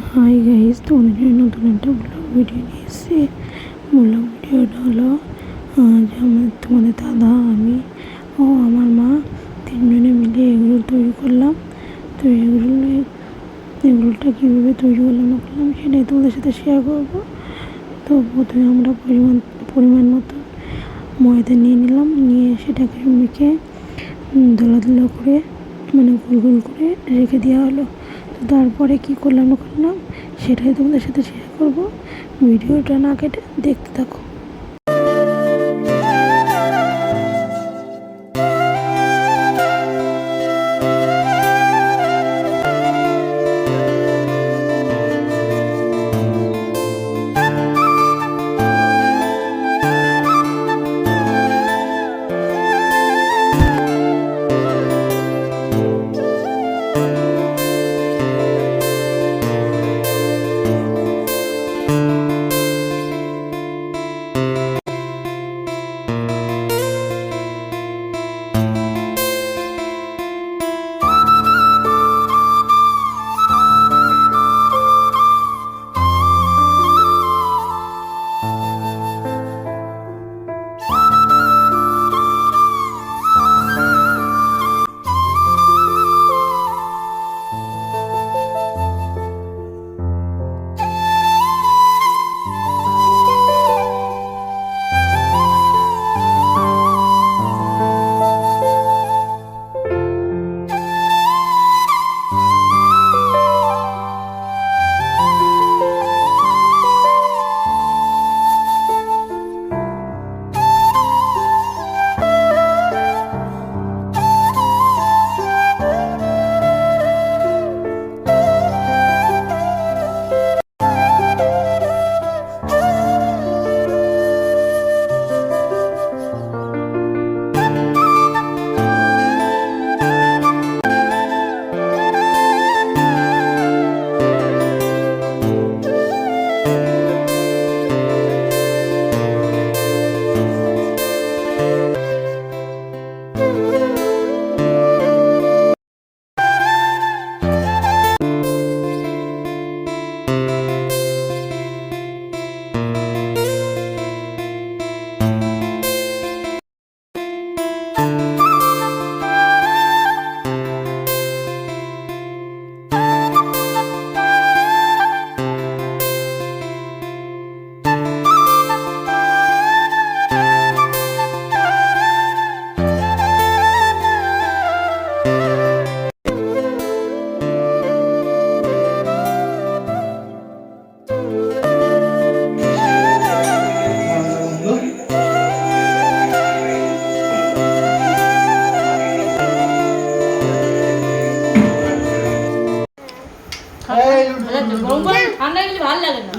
Hi guys, তোমাদের জন্য নতুন একটা ব্লগ ভিডিও নিয়ে এসেছি। ব্লগ ভিডিওটা হলো তোমাদের দাদা, আমি ও আমার মা তিনজনে মিলে এগরোল তৈরি করলাম। তো এগরোলটা কীভাবে তৈরি করলাম না করলাম সেটাই তোমাদের সাথে শেয়ার করবো। তো প্রথমে আমরা পরিমাণ মতো ময়দা নিয়ে নিলাম, নিয়ে সেটাকে মেখে দোলা করে মানে গোল গোল করে রেখে দেওয়া হলো। তো তারপরে কী করলাম না করলাম সেটাই তোমাদের সাথে শেয়ার করবো। ভিডিওটা না কেটে দেখতে থাকো।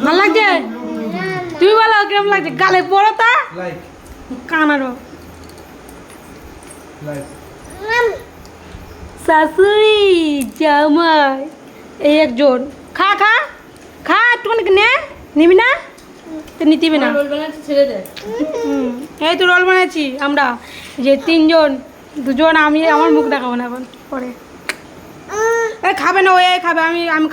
ভাল লাগছে? তুমি বলো কেমন লাগছে? গালে পড়ো তা কানারো শাশুড়ি জামাই এই একজন খা খা খা একটুখানি নে, নিবি না? তো নিতিবি না। এই তো রোল বানাচ্ছি আমরা, যে তিনজন, দুজন, আমি আমার মুখ দেখাবো না এখন পরে। খাবে না, ওই খাবে, আমি